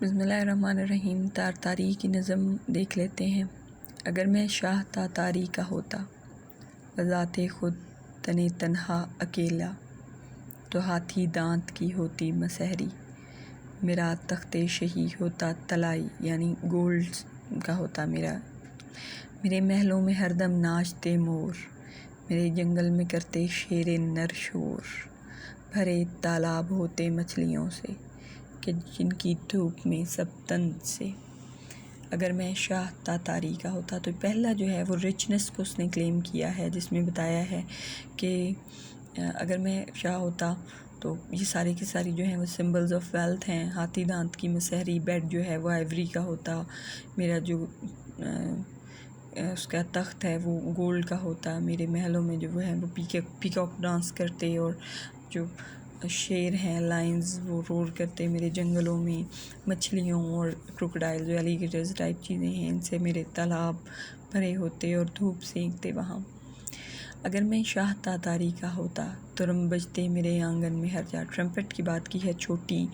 بسم اللہ الرحمن الرحیم۔ تارتاری کی نظم دیکھ لیتے ہیں۔ اگر میں شاہ تاتاری کا ہوتا، بذات خود تن تنہا اکیلا، تو ہاتھی دانت کی ہوتی مسحری، میرا تخت شہی ہوتا طلائی یعنی گولڈ کا ہوتا میرے محلوں میں ہر دم ناچتے مور، میرے جنگل میں کرتے شیر نر شور، بھرے تالاب ہوتے مچھلیوں سے کہ جن کی دھوپ میں سب تند سے۔ اگر میں شاہ تاتاری کا ہوتا، تو پہلا جو ہے وہ رچنس کو اس نے کلیم کیا ہے، جس میں بتایا ہے کہ اگر میں شاہ ہوتا تو یہ ساری کی ساری جو ہیں وہ سمبلز آف ویلتھ ہیں۔ ہاتھی دانت کی مسحری، بیڈ جو ہے وہ آئیوری کا ہوتا، میرا جو اس کا تخت ہے وہ گولڈ کا ہوتا، میرے محلوں میں جو وہ ہے وہ پیکاک ڈانس کرتے، اور جو شیر ہیں لائنز وہ رور کرتے، میرے جنگلوں میں مچھلیوں اور کروکوڈائل جو ایلیگیٹرز ٹائپ چیزیں ہیں ان سے میرے تالاب بھرے ہوتے اور دھوپ سینکتے وہاں۔ اگر میں شاہ تاتاری کا ہوتا، ترم بجتے میرے آنگن میں ہر جا۔ ٹرمپٹ کی بات کی ہے، چھوٹی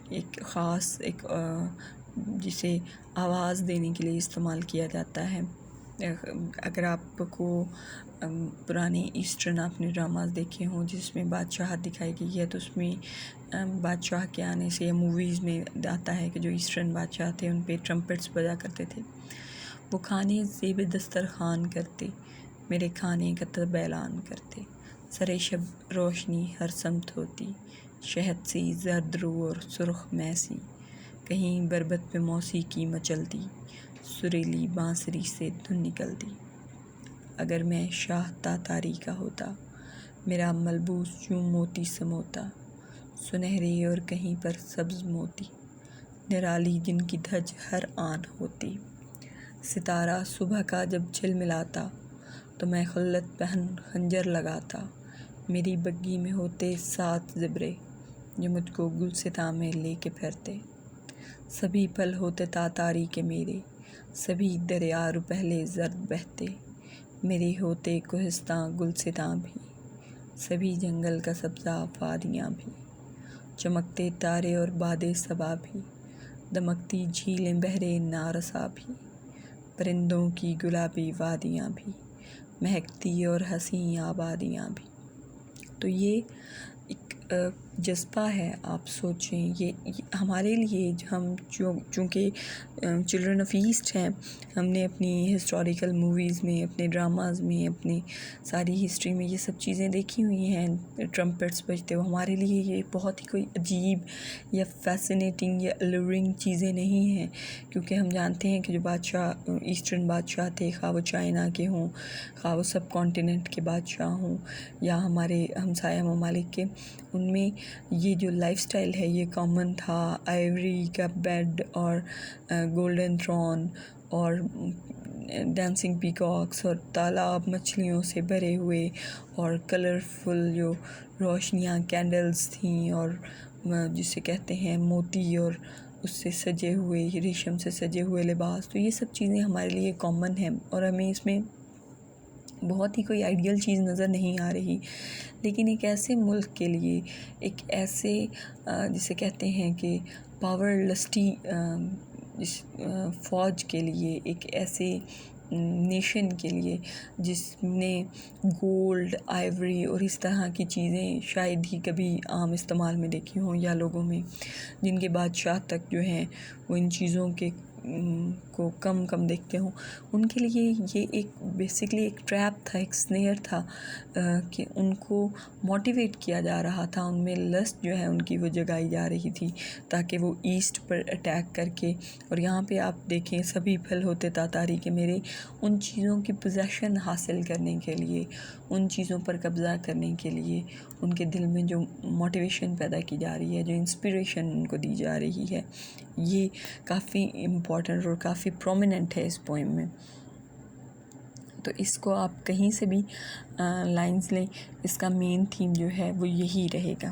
ایک خاص جسے آواز دینے کے لیے استعمال کیا جاتا ہے۔ اگر آپ کو پرانے ایسٹرن آپ نے ڈراماز دیکھے ہوں جس میں بادشاہت دکھائی گئی ہے، تو اس میں بادشاہ کے آنے سے موویز میں آتا ہے کہ جو ایسٹرن بادشاہ تھے ان پہ ٹرمپٹس بجا کرتے تھے۔ وہ کھانے زیب دسترخوان کرتے، میرے کھانے کا طب اعلان کرتے، سرے شب روشنی ہر سمت ہوتی، شہد سی زرد رو اور سرخ میسی، کہیں بربت پہ موسیقی مچلتی، سریلی بانسری سے دھن نکلتی۔ اگر میں شاہ تاتاری کا ہوتا، میرا ملبوس یوں موتی سموتا، سنہرے اور کہیں پر سبز موتی، نرالی جن کی دھج ہر آن ہوتی۔ ستارہ صبح کا جب جھلملاتا، تو میں خلت پہن خنجر لگاتا، میری بگی میں ہوتے 7 زبرے جو مجھ کو گلستاں میں لے کے پھرتے۔ سبھی پل ہوتے تاتاری کے میرے، سبھی دریا رو پہلے زرد بہتے، میرے ہوتے کوہستاں گلستاں بھی، سبھی جنگل کا سبزہ وادیاں بھی، چمکتے تارے اور باد صبا بھی، دمکتی جھیلیں بحرے نارسا بھی، پرندوں کی گلابی وادیاں بھی، مہکتی اور حسین آبادیاں بھی۔ تو یہ ایک جذبہ ہے، آپ سوچیں یہ ہمارے لیے ہم چونکہ چلڈرن آف ایسٹ ہیں، ہم نے اپنی ہسٹوریکل موویز میں، اپنے ڈراماز میں، اپنی ساری ہسٹری میں یہ سب چیزیں دیکھی ہوئی ہیں، ٹرمپٹس بجتے ہوئے۔ ہمارے لیے یہ بہت ہی کوئی عجیب یا فیسینیٹنگ یا الورنگ چیزیں نہیں ہیں، کیونکہ ہم جانتے ہیں کہ جو بادشاہ ایسٹرن بادشاہ تھے، خواہ وہ چائنا کے ہوں، خواہ وہ سب کانٹیننٹ کے بادشاہ ہوں یا ہمارے ہمسایہ ممالک کے، ان میں یہ جو لائف سٹائل ہے یہ کامن تھا۔ آئیوری کا بیڈ اور گولڈن تھرون اور ڈانسنگ پیکاکس اور تالاب مچھلیوں سے بھرے ہوئے اور کلرفل جو روشنیاں کینڈلز تھیں، اور جسے کہتے ہیں موتی اور اس سے سجے ہوئے ریشم سے سجے ہوئے لباس، تو یہ سب چیزیں ہمارے لیے کامن ہیں اور ہمیں اس میں بہت ہی کوئی آئیڈیل چیز نظر نہیں آ رہی۔ لیکن ایک ایسے ملک کے لیے، ایک ایسے جسے کہتے ہیں کہ پاور لسٹی فوج کے لیے، ایک ایسے نیشن کے لیے جس نے گولڈ، آئیوری اور اس طرح کی چیزیں شاید ہی کبھی عام استعمال میں دیکھی ہوں، یا لوگوں میں جن کے بادشاہ تک جو ہیں وہ ان چیزوں کو کم دیکھتے ہوں، ان کے لیے یہ ایک بیسیکلی ایک ٹریپ تھا، ایک سنیئر تھا کہ ان کو موٹیویٹ کیا جا رہا تھا، ان میں لسٹ جو ہے ان کی وہ جگائی جا رہی تھی تاکہ وہ ایسٹ پر اٹیک کر کے، اور یہاں پہ آپ دیکھیں سبھی پھل ہوتے تاتاری کے میرے، ان چیزوں کی پوزیشن حاصل کرنے کے لیے، ان چیزوں پر قبضہ کرنے کے لیے ان کے دل میں جو موٹیویشن پیدا کی جا رہی ہے، جو انسپریشن ان کو دی جا رہی ہے، یہ کافی امپورٹنٹ اور کافی پرومیننٹ ہے اس پوئم میں۔ تو اس کو آپ کہیں سے بھی لائنز لیں، اس کا مین تھیم جو ہے وہ یہی رہے گا۔